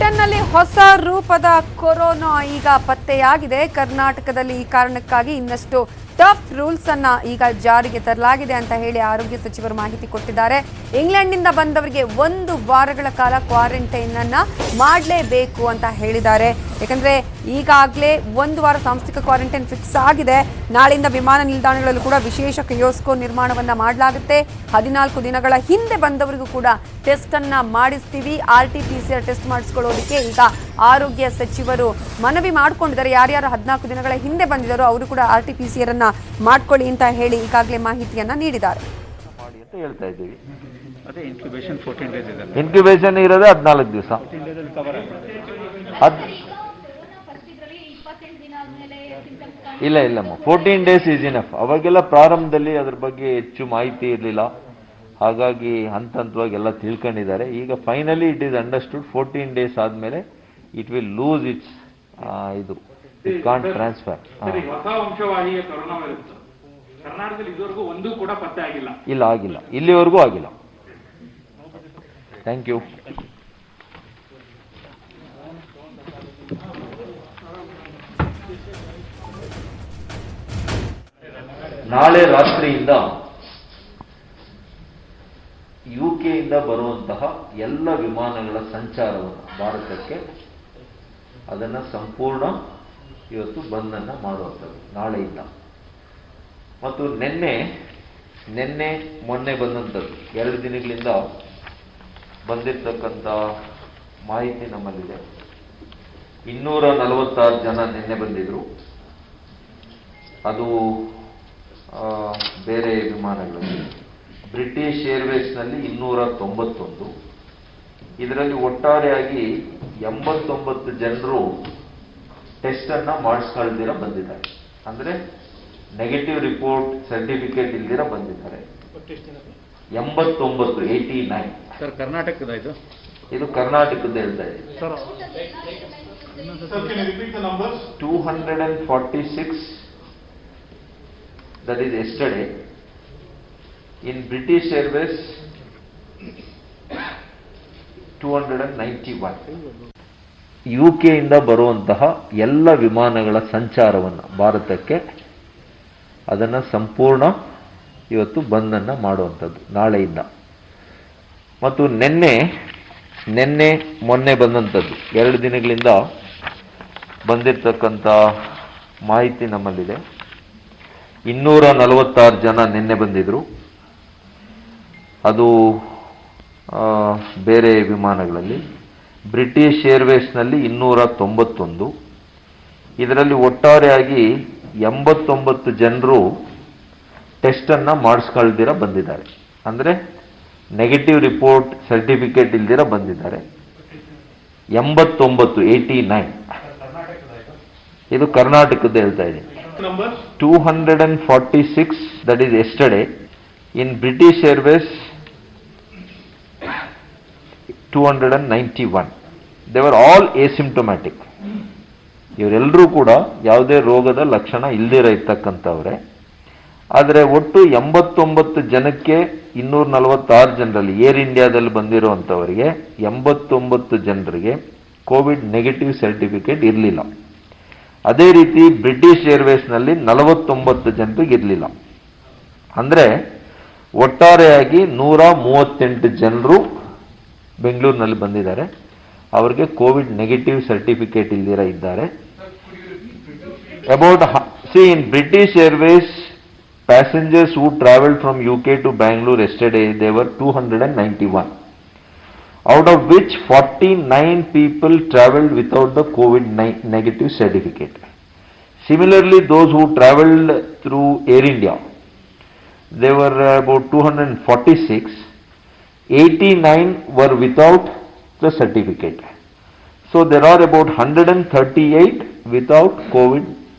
ಬ್ರಿಟನ್ನಲ್ಲಿ ಹೊಸ ರೂಪದ ಕೊರೋನಾ ಈಗ ಪತ್ತೆಯಾಗಿದೆ. ಕರ್ನಾಟಕದಲ್ಲಿ ಈ ಕಾರಣಕ್ಕಾಗಿ ಇನ್ನಷ್ಟು ಟಫ್ ರೂಲ್ಸ್ ಅನ್ನ ಈಗ ಜಾರಿಗೆ ತರಲಾಗಿದೆ ಅಂತ ಹೇಳಿ ಆರೋಗ್ಯ ಸಚಿವರು ಮಾಹಿತಿ ಕೊಟ್ಟಿದ್ದಾರೆ. ಇಂಗ್ಲೆಂಡ್ನಿಂದ ಬಂದವರಿಗೆ 1 ವಾರಗಳ ಕಾಲ ಕ್ವಾರಂಟೈನ್ ಅನ್ನ ಮಾಡಲೇಬೇಕು ಅಂತ ಹೇಳಿದ್ದಾರೆ. ಯಾಕಂದ್ರೆ ಈಗಾಗಲೇ 1 ವಾರ ಸಾಂಸ್ಥಿಕ ಕ್ವಾರಂಟೈನ್ ಫಿಕ್ಸ್ ಆಗಿದೆ. ನಾಳೆಯಿಂದ ವಿಮಾನ ನಿಲ್ದಾಣಗಳಲ್ಲೂ ಕೂಡ ವಿಶೇಷ ಕಿಯೋಸ್ಕೋ ನಿರ್ಮಾಣವನ್ನ ಮಾಡಲಾಗುತ್ತೆ. 14 ದಿನಗಳ ಹಿಂದೆ ಬಂದವರಿಗೂ ಕೂಡ ಟೆಸ್ಟ್ ಅನ್ನ ಮಾಡಿಸ್ತೀವಿ. RT-PCR ಟೆಸ್ಟ್ ಮಾಡಿಸ್ಕೊಳ್ಳೋದಕ್ಕೆ ಈಗ ಆರೋಗ್ಯ ಸಚಿವರು ಮನವಿ ಮಾಡಿಕೊಂಡಿದ್ದಾರೆ. ಯಾರ್ಯಾರು 14 ದಿನಗಳ ಹಿಂದೆ ಬಂದಿದ್ದಾರೋ ಅವರು ಕೂಡ RT-PCR ಅನ್ನ ಮಾಡ್ಕೊಳ್ಳಿ ಅಂತ ಹೇಳಿ ಈಗಾಗಲೇ ಮಾಹಿತಿಯನ್ನ ನೀಡಿದ್ದಾರೆ. ಹೇಳ್ತಾ ಇದ್ದೀವಿ. ಅದೇ ಇನ್ಕ್ಯುಬೇಷನ್ 14 ಡೇಸ್ ಇದೆ. ಇನ್ಕ್ಯುಬೇಷನ್ ಇರೋದು 14 ದಿವಸ. ಇಲ್ಲ 14 ಡೇಸ್ ಈಸ್ ಇನಫ್. ಅವಾಗೆಲ್ಲ ಪ್ರಾರಂಭದಲ್ಲಿ ಅದ್ರ ಬಗ್ಗೆ ಹೆಚ್ಚು ಮಾಹಿತಿ ಇರಲಿಲ್ಲ, ಹಾಗಾಗಿ ಹಂತವಾಗಿ ಎಲ್ಲ ತಿಳ್ಕೊಂಡಿದ್ದಾರೆ. ಈಗ finally it is understood 14 days ಆದಮೇಲೆ ಇಟ್ ವಿಲ್ ಲೂಸ್ ಇಟ್ಸ್ ಇದು ಇಟ್ ಕಾಂಟ್ ಟ್ರಾನ್ಸ್ಫರ್. ಹೊಸ ವಂಶವಾಹಿಯ ಕೊರೋನಾ ವೈರಸ್ ಕರ್ನಾಟಕದಲ್ಲಿ ಇದುವರೆಗೂ ಒಂದೂ ಕೂಡ ಪತ್ತೆ ಆಗಿಲ್ಲ. ಇಲ್ಲ, ಆಗಿಲ್ಲ, ಇಲ್ಲಿವರೆಗೂ ಆಗಿಲ್ಲ. Thank you. ನಾಳೆ ರಾತ್ರಿಯಿಂದ ಯುಕೆಯಿಂದ ಬರುವಂತಹ ಎಲ್ಲ ವಿಮಾನಗಳ ಸಂಚಾರವನ್ನು ಭಾರತಕ್ಕೆ ಅದನ್ನು ಸಂಪೂರ್ಣ ಇವತ್ತು ಬಂದನ್ನು ಮಾಡುವಂಥದ್ದು ನಾಳೆಯಿಂದ. ಮತ್ತು ನಿನ್ನೆ ಮೊನ್ನೆ ಬಂದಂಥದ್ದು 2 ದಿನಗಳಿಂದ ಬಂದಿರತಕ್ಕಂಥ ಮಾಹಿತಿ ನಮ್ಮಲ್ಲಿದೆ. 246 ಜನ ನಿನ್ನೆ ಬಂದಿದ್ರು. ಅದು ಬೇರೆ ವಿಮಾನಗಳಲ್ಲಿ. ಬ್ರಿಟಿಷ್ ಏರ್ವೇಸ್ನಲ್ಲಿ 291. ಇದರಲ್ಲಿ ಒಟ್ಟಾರೆಯಾಗಿ 89 ಜನರು ಟೆಸ್ಟನ್ನು ಮಾಡಿಸ್ಕೊಳ್ದಿರ ಬಂದಿದ್ದಾರೆ. ಅಂದರೆ ನೆಗೆಟಿವ್ ರಿಪೋರ್ಟ್ ಸರ್ಟಿಫಿಕೇಟ್ ಇಲ್ದಿರ ಬಂದಿದ್ದಾರೆ 89, 89. ಸರ್, ಕರ್ನಾಟಕದ ಇದು ಕರ್ನಾಟಕದ ಹೇಳ್ತಾ ಇದೆ. 246 that is yesterday. In British Airways 291. ಯುಕೆಯಿಂದ ಬರುವಂತಹ ಎಲ್ಲ ವಿಮಾನಗಳ ಸಂಚಾರವನ್ನು ಭಾರತಕ್ಕೆ ಅದನ್ನು ಸಂಪೂರ್ಣ ಇವತ್ತು ಬಂದನ್ನು ಮಾಡುವಂಥದ್ದು ನಾಳೆಯಿಂದ. ಮತ್ತು ನಿನ್ನೆ ಮೊನ್ನೆ ಬಂದಂಥದ್ದು 2 ದಿನಗಳಿಂದ ಬಂದಿರತಕ್ಕಂಥ ಮಾಹಿತಿ ನಮ್ಮಲ್ಲಿದೆ. 246 ಜನ ನಿನ್ನೆ ಬಂದಿದ್ರು. ಅದು ಬೇರೆ ವಿಮಾನಗಳಲ್ಲಿ. ಬ್ರಿಟಿಷ್ ಏರ್ವೇಸ್ನಲ್ಲಿ 291. ಇದರಲ್ಲಿ ಒಟ್ಟಾರೆಯಾಗಿ 89 ಜನರು ಟೆಸ್ಟನ್ನು ಮಾಡಿಸ್ಕೊಳ್ದಿರ ಬಂದಿದ್ದಾರೆ. ಅಂದರೆ ನೆಗೆಟಿವ್ ರಿಪೋರ್ಟ್ ಸರ್ಟಿಫಿಕೇಟ್ ಇಲ್ದಿರ ಬಂದಿದ್ದಾರೆ 89, 89. ಇದು ಕರ್ನಾಟಕದ ಹೇಳ್ತಾ ಇದ್ದೀನಿ. 246 that is yesterday. In British Airways 291. They were all asymptomatic. ಇವರೆಲ್ಲರೂ ಕೂಡ ಯಾವುದೇ ರೋಗದ ಲಕ್ಷಣ ಇಲ್ದಿರ ಇರ್ತಕ್ಕಂಥವ್ರೆ. ಆದರೆ ಒಟ್ಟು 89 ಜನಕ್ಕೆ 246 ಜನರಲ್ಲಿ ಏರ್ ಇಂಡಿಯಾದಲ್ಲಿ ಬಂದಿರುವಂಥವರಿಗೆ 89 ಜನರಿಗೆ ಕೋವಿಡ್ ನೆಗೆಟಿವ್ ಸರ್ಟಿಫಿಕೇಟ್ ಇರಲಿಲ್ಲ. ಅದೇ ರೀತಿ ಬ್ರಿಟಿಷ್ ಏರ್ವೇಸ್ನಲ್ಲಿ 49 ಜನರಿಗೆ ಇರಲಿಲ್ಲ. ಅಂದರೆ ಒಟ್ಟಾರೆಯಾಗಿ 138 ಜನರು ಬೆಂಗಳೂರಿನಲ್ಲಿ ಬಂದಿದ್ದಾರೆ. ಅವರಿಗೆ ಕೋವಿಡ್ ನೆಗೆಟಿವ್ ಸರ್ಟಿಫಿಕೇಟ್ ಇಲ್ದಿರ ಇದ್ದಾರೆ. In British Airways, passengers who traveled from UK to Bangalore yesterday, they were 291. Out of which 49 people traveled without the COVID negative certificate. Similarly, those who traveled through Air India, they were about 246. 89 were without the certificate. So there are about 138 without COVID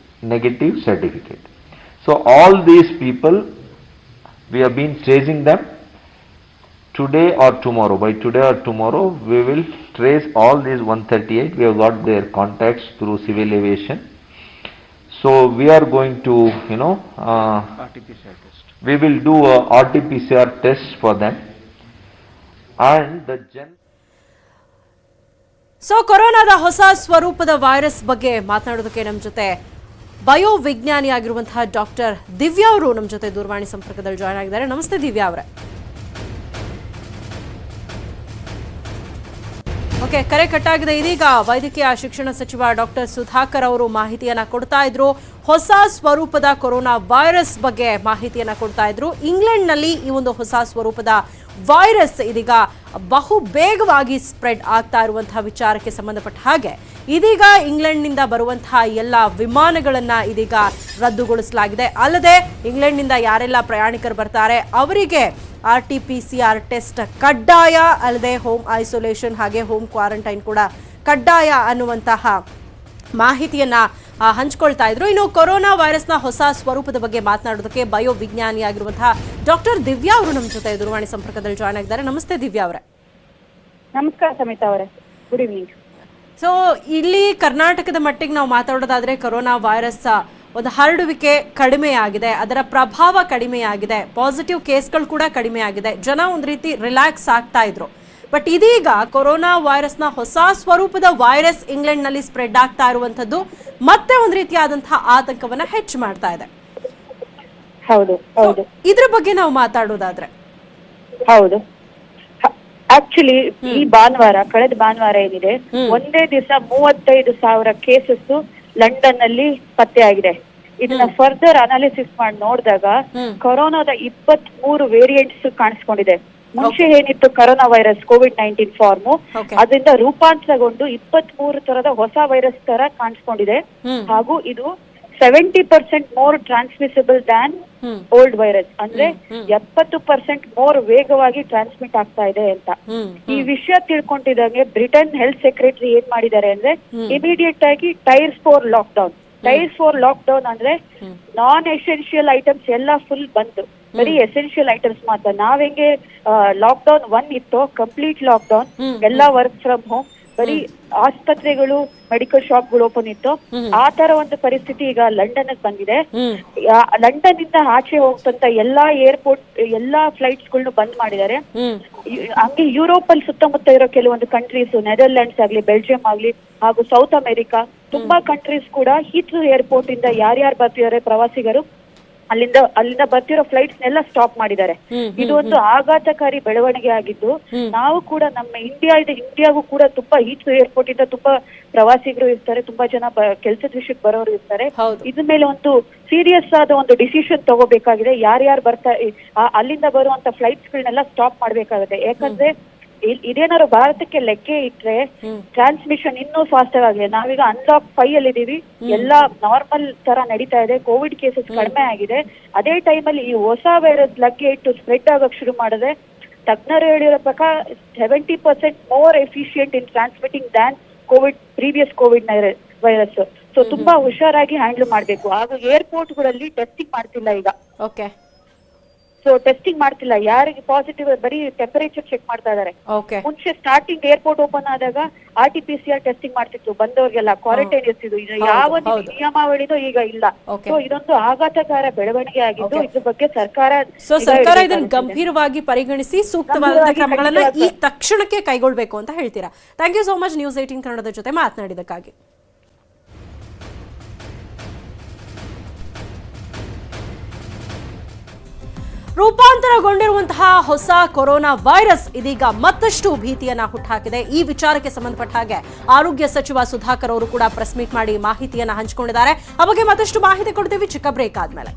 negative certificate. So all these people, we have been tracing them. Today or tomorrow, by today or tomorrow, we will trace all these 138. We have got their contacts through civil aviation. So we are going to, RT-PCR test. we will do a RT-PCR test for them. And the so ಕೊರೋನಾದ ಹೊಸ ಸ್ವರೂಪದ virus ಬಗ್ಗೆ ಮಾತನಾಡೋದಕ್ಕೆ ನಮ್ಮ ಜೊತೆ ಬಯೋವಿಜ್ಞಾನಿ ಆಗಿರುವಂತಹ doctor Divya ಅವರು ನಮ್ಮ ಜೊತೆ ದೂರವಾಣಿ ಸಂಪರ್ಕದಲ್ಲಿ ಜಾಯ್ನ್ ಆಗಿದ್ದಾರೆ. ನಮಸ್ತೆ ದಿವ್ಯಾ ಅವರೇ. ಓಕೆ, ಕರೆ ಕಟ್ಟಾಗಿದೆ. ಇದೀಗ ವೈದ್ಯಕೀಯ ಶಿಕ್ಷಣ ಸಚಿವ ಡಾಕ್ಟರ್ ಸುಧಾಕರ್ ಅವರು ಮಾಹಿತಿಯನ್ನ ಕೊಡ್ತಾ ಇದ್ರು. ಹೊಸ ಸ್ವರೂಪದ ಕೊರೋನಾ ವೈರಸ್ ಬಗ್ಗೆ ಮಾಹಿತಿಯನ್ನ ಕೊಡ್ತಾ ಇದ್ರು. ಇಂಗ್ಲೆಂಡ್ನಲ್ಲಿ ಈ ಒಂದು ಹೊಸ ಸ್ವರೂಪದ ವೈರಸ್ ಇದೀಗ ಬಹು ಬೇಗವಾಗಿ ಸ್ಪ್ರೆಡ್ ಆಗ್ತಾ ಇರುವಂತಹ ವಿಚಾರಕ್ಕೆ ಸಂಬಂಧಪಟ್ಟ ಹಾಗೆ ಇದೀಗ ಇಂಗ್ಲೆಂಡ್ನಿಂದ ಬರುವಂತಹ ಎಲ್ಲ ವಿಮಾನಗಳನ್ನ ಇದೀಗ ರದ್ದುಗೊಳಿಸಲಾಗಿದೆ. ಅಲ್ಲದೆ ಇಂಗ್ಲೆಂಡ್ನಿಂದ ಯಾರೆಲ್ಲ ಪ್ರಯಾಣಿಕರು ಬರ್ತಾರೆ ಅವರಿಗೆ RT-PCR ಟೆಸ್ಟ್ ಕಡ್ಡಾಯ, ಅಲ್ಲದೆ ಹೋಮ್ ಐಸೋಲೇಷನ್ ಹಾಗೆ ಹೋಮ್ ಕ್ವಾರಂಟೈನ್ ಕೂಡ ಕಡ್ಡಾಯ ಅನ್ನುವಂತಹ ಮಾಹಿತಿಯನ್ನ ಹಂಚ್ಕೊಳ್ತಾ ಇದ್ರು. ಇನ್ನು ಕೊರೋನಾ ವೈರಸ್ನ ಹೊಸ ಸ್ವರೂಪದ ಬಗ್ಗೆ ಮಾತನಾಡೋದಕ್ಕೆ ಬಯೋವಿಜ್ಞಾನಿಯಾಗಿರುವಂತಹ ಡಾಕ್ಟರ್ ದಿವ್ಯಾ ಅವರು ನಮ್ಮ ಜೊತೆ ದೂರವಾಣಿ ಸಂಪರ್ಕದಲ್ಲಿ ಜಾಯ್ನ್ ಆಗಿದ್ದಾರೆ. ನಮಸ್ತೆ ದಿವ್ಯಾ ಅವರೇ. ನಮಸ್ಕಾರ ಸಮಿತಾ ಅವರೇ, ಗುಡ್ ಈವ್ನಿಂಗ್. ಸೊ ಇಲ್ಲಿ ಕರ್ನಾಟಕದ ಮಟ್ಟಿಗೆ ನಾವು ಮಾತಾಡೋದಾದ್ರೆ ಕೊರೋನಾ ವೈರಸ್ ಒಂದು ಹರಡುವಿಕೆ ಕಡಿಮೆಯಾಗಿದೆ, ಅದರ ಪ್ರಭಾವ ಕಡಿಮೆಯಾಗಿದೆ, ಪಾಸಿಟಿವ್ ಕೇಸ್ಗಳು ಕೂಡ ಕಡಿಮೆಯಾಗಿದೆ. ಜನ ಒಂದು ರೀತಿ ರಿಲ್ಯಾಕ್ಸ್ ಆಗ್ತಾ ಇದ್ರು. ಬಟ್ ಇದೀಗ ಕೊರೋನಾ ವೈರಸ್ನ ಹೊಸ ಸ್ವರೂಪದ ವೈರಸ್ ಇಂಗ್ಲೆಂಡ್ನಲ್ಲಿ ಸ್ಪ್ರೆಡ್ ಆಗ್ತಾ ಇರುವಂತದ್ದು ಮತ್ತೆ ಒಂದು ರೀತಿಯಾದಂತಹ ಆತಂಕವನ್ನ ಹೆಚ್ಚು ಮಾಡ್ತಾ ಇದೆ. ಹೌದು ಹೌದು, ಇದ್ರ ಬಗ್ಗೆ ನಾವು ಮಾತಾಡೋದಾದ್ರೆ ಹೌದು. ಆಕ್ಚುಲಿ ಈ ಭಾನುವಾರ, ಕಳೆದ ಭಾನುವಾರ ಏನಿದೆ, ಒಂದೇ ದಿವಸ 35,000 ಕೇಸಸ್ ಲಂಡನ್ ನಲ್ಲಿ ಪತ್ತೆಯಾಗಿದೆ. ಇದನ್ನ ಫರ್ದರ್ ಅನಾಲಿಸಿಸ್ ಮಾಡಿ ನೋಡಿದಾಗ ಕೊರೋನಾದ 23 ವೇರಿಯಂಟ್ಸ್ ಕಾಣಿಸ್ಕೊಂಡಿದೆ. ಮುಂಚೆ ಏನಿತ್ತು ಕೊರೋನಾ ವೈರಸ್ COVID-19 ಫಾರ್ಮ್, ಅದರಿಂದ ರೂಪಾಂತರಗೊಂಡು 23 ತರದ ಹೊಸ ವೈರಸ್ ತರ ಕಾಣಿಸ್ಕೊಂಡಿದೆ. ಹಾಗೂ ಇದು 70% ಮೋರ್ ಟ್ರಾನ್ಸ್ಮಿಸಿಬಲ್ ದ್ಯಾನ್ ಓಲ್ಡ್ ವೈರಸ್, ಅಂದ್ರೆ 70% ಮೋರ್ ವೇಗವಾಗಿ ಟ್ರಾನ್ಸ್ಮಿಟ್ ಆಗ್ತಾ ಇದೆ ಅಂತ. ಈ ವಿಷಯ ತಿಳ್ಕೊಂಡಿದಂಗೆ ಬ್ರಿಟನ್ ಹೆಲ್ತ್ ಸೆಕ್ರೆಟರಿ ಏನ್ ಮಾಡಿದ್ದಾರೆ ಅಂದ್ರೆ ಇಮಿಡಿಯೇಟ್ ಆಗಿ ಟೈರ್ 4 ಲಾಕ್ಡೌನ್. ಟೈರ್ 4 ಲಾಕ್ಡೌನ್ ಅಂದ್ರೆ ನಾನ್ ಎಸೆನ್ಷಿಯಲ್ ಐಟಮ್ಸ್ ಎಲ್ಲ ಫುಲ್ ಬಂದು ಬರೀ ಎಸೆನ್ಷಿಯಲ್ ಐಟಮ್ಸ್ ಮಾತ್ರ. ನಾವ್ ಹೆಂಗೆ ಲಾಕ್ಡೌನ್ 1 ಇತ್ತು, ಕಂಪ್ಲೀಟ್ ಲಾಕ್ಡೌನ್, ಎಲ್ಲ ವರ್ಕ್ ಫ್ರಮ್ ಹೋಮ್, ಬರೀ ಆಸ್ಪತ್ರೆಗಳು ಮೆಡಿಕಲ್ ಶಾಪ್ಗಳು ಓಪನ್ ಇತ್ತು, ಆ ತರ ಒಂದು ಪರಿಸ್ಥಿತಿ ಈಗ ಲಂಡನ್ ಬಂದಿದೆ. ಲಂಡನ್ ಇಂದ ಆಚೆ ಹೋಗ್ತಂತ ಎಲ್ಲಾ ಏರ್ಪೋರ್ಟ್, ಎಲ್ಲಾ ಫ್ಲೈಟ್ಸ್ ಗಳನ್ನು ಬಂದ್ ಮಾಡಿದ್ದಾರೆ. ಹಂಗೆ ಯುರೋಪ್ ಅಲ್ಲಿ ಸುತ್ತಮುತ್ತ ಇರೋ ಕೆಲವೊಂದು ಕಂಟ್ರೀಸ್, ನೆದರ್ಲ್ಯಾಂಡ್ಸ್ ಆಗ್ಲಿ, ಬೆಲ್ಜಿಯಂ ಆಗ್ಲಿ, ಹಾಗೂ ಸೌತ್ ಅಮೆರಿಕಾ ತುಂಬಾ ಕಂಟ್ರೀಸ್ ಕೂಡ ಹೀಥ್ರೋ ಏರ್ಪೋರ್ಟ್ ಇಂದ ಯಾರ್ಯಾರು ಬರ್ತಿದ್ದಾರೆ ಪ್ರವಾಸಿಗರು, ಅಲ್ಲಿಂದ ಬರ್ತಿರೋ ಫ್ಲೈಟ್ಸ್ ನೆಲ್ಲ ಸ್ಟಾಪ್ ಮಾಡಿದ್ದಾರೆ. ಇದು ಒಂದು ಆಘಾತಕಾರಿ ಬೆಳವಣಿಗೆ ಆಗಿದ್ದು, ನಾವು ಕೂಡ ನಮ್ಮ ಇಂಡಿಯಾಗೂ ಕೂಡ ತುಂಬಾ ಹೀಥ್ರೋ ಏರ್ಪೋರ್ಟ್ ಇಂದ ತುಂಬಾ ಪ್ರವಾಸಿಗರು ಇರ್ತಾರೆ, ತುಂಬಾ ಜನ ಕೆಲಸದ ವಿಷಯಕ್ಕೆ ಬರೋರು ಇರ್ತಾರೆ. ಇದ್ರ ಮೇಲೆ ಒಂದು ಸೀರಿಯಸ್ ಆದ ಒಂದು ಡಿಸಿಷನ್ ತಗೋಬೇಕಾಗಿದೆ. ಯಾರ್ಯಾರು ಅಲ್ಲಿಂದ ಬರುವಂತ ಫ್ಲೈಟ್ಸ್ ಗಳನ್ನೆಲ್ಲ ಸ್ಟಾಪ್ ಮಾಡ್ಬೇಕಾಗುತ್ತೆ. ಯಾಕಂದ್ರೆ ಇದೇನಾದ್ರು ಭಾರತಕ್ಕೆ ಲೆಕ್ಕ ಇಟ್ರೆ ಟ್ರಾನ್ಸ್ಮಿಷನ್ ಇನ್ನೂ ಫಾಸ್ಟ್ ಆಗಿದೆ. ನಾವೀಗ ಅನ್ಲಾಕ್ 5 ಅಲ್ಲಿ ಇದೀವಿ, ಎಲ್ಲಾ ನಾರ್ಮಲ್ ತರ ನಡೀತಾ ಇದೆ, ಕೋವಿಡ್ ಕೇಸಸ್ ಕಡಿಮೆ ಆಗಿದೆ. ಅದೇ ಟೈಮಲ್ಲಿ ಈ ಹೊಸ ವೈರಸ್ ಲಗ್ಗೆ ಇಟ್ಟು ಸ್ಪ್ರೆಡ್ ಆಗಕ್ ಶುರು ಮಾಡಿದ್ರೆ ತಜ್ಞರು ಹೇಳಿರೋ ಪ್ರಕಾರ 70% more efficient in transmitting than previous COVID virus. So ತುಂಬಾ ಹುಷಾರಾಗಿ ಹ್ಯಾಂಡಲ್ ಮಾಡ್ಬೇಕು. ಹಾಗೂ ಏರ್ಪೋರ್ಟ್ಗಳಲ್ಲಿ ಟೆಸ್ಟಿಂಗ್ ಮಾಡ್ತಿಲ್ಲ ಈಗ. ಓಕೆ, ಸೊ ಟೆಸ್ಟಿಂಗ್ ಮಾಡ್ತಿಲ್ಲ, ಯಾರಿಗೆ ಪಾಸಿಟಿವ್ ಬರೀ ಟೆಂಪರೇಚರ್ ಚೆಕ್ ಮಾಡ್ತಾ ಇದಾರೆ. ಮುಂಚೆ ಸ್ಟಾರ್ಟಿಂಗ್ ಏರ್ಪೋರ್ಟ್ ಓಪನ್ ಆದಾಗ RT-PCR ಟೆಸ್ಟಿಂಗ್ ಮಾಡ್ತಿತ್ತು, ಬಂದವ್ರಿಗೆಲ್ಲ ಕ್ವಾರಂಟೈನ್ ಇರ್ತಿದ್ರು. ಈಗ ಯಾವ ನಿಯಮಾವಳಿನೂ ಈಗ ಇಲ್ಲ. ಸೊ ಇದೊಂದು ಆಘಾತಕಾರ ಬೆಳವಣಿಗೆ ಆಗಿದ್ದು, ಇದ್ರ ಬಗ್ಗೆ ಸರ್ಕಾರ ಇದನ್ನು ಗಂಭೀರವಾಗಿ ಪರಿಗಣಿಸಿ ಸೂಕ್ತವಾದ ಕ್ರಮಗಳನ್ನ ಈ ತಕ್ಷಣಕ್ಕೆ ಕೈಗೊಳ್ಳಬೇಕು ಅಂತ ಹೇಳ್ತೀರಾ. Thank you so much news 18 ಕನ್ನಡದ ಜೊತೆ ಮಾತನಾಡಿದಕ್ಕಾಗಿ. ರೂಪಾಂತರಗೊಂಡಿರುವಂತಹ ಹೊಸ ಕೊರೋನಾ ವೈರಸ್ ಇದೀಗ ಮತ್ತಷ್ಟು ಭೀತಿಯನ್ನ ಹುಟ್ಟುಹಾಕಿದೆ. ಈ ವಿಚಾರಕ್ಕೆ ಸಂಬಂಧಪಟ್ಟ ಹಾಗೆ ಆರೋಗ್ಯ ಸಚಿವ ಸುಧಾಕರ್ ಅವರು ಕೂಡ ಪ್ರೆಸ್ ಮೀಟ್ ಮಾಡಿ ಮಾಹಿತಿಯನ್ನ ಹಂಚಿಕೊಂಡಿದ್ದಾರೆ. ಆ ಬಗ್ಗೆ ಮತ್ತಷ್ಟು ಮಾಹಿತಿ ಕೊಡ್ತೀವಿ ಚಿಕ್ಕ ಬ್ರೇಕ್ ಆದ್ಮೇಲೆ.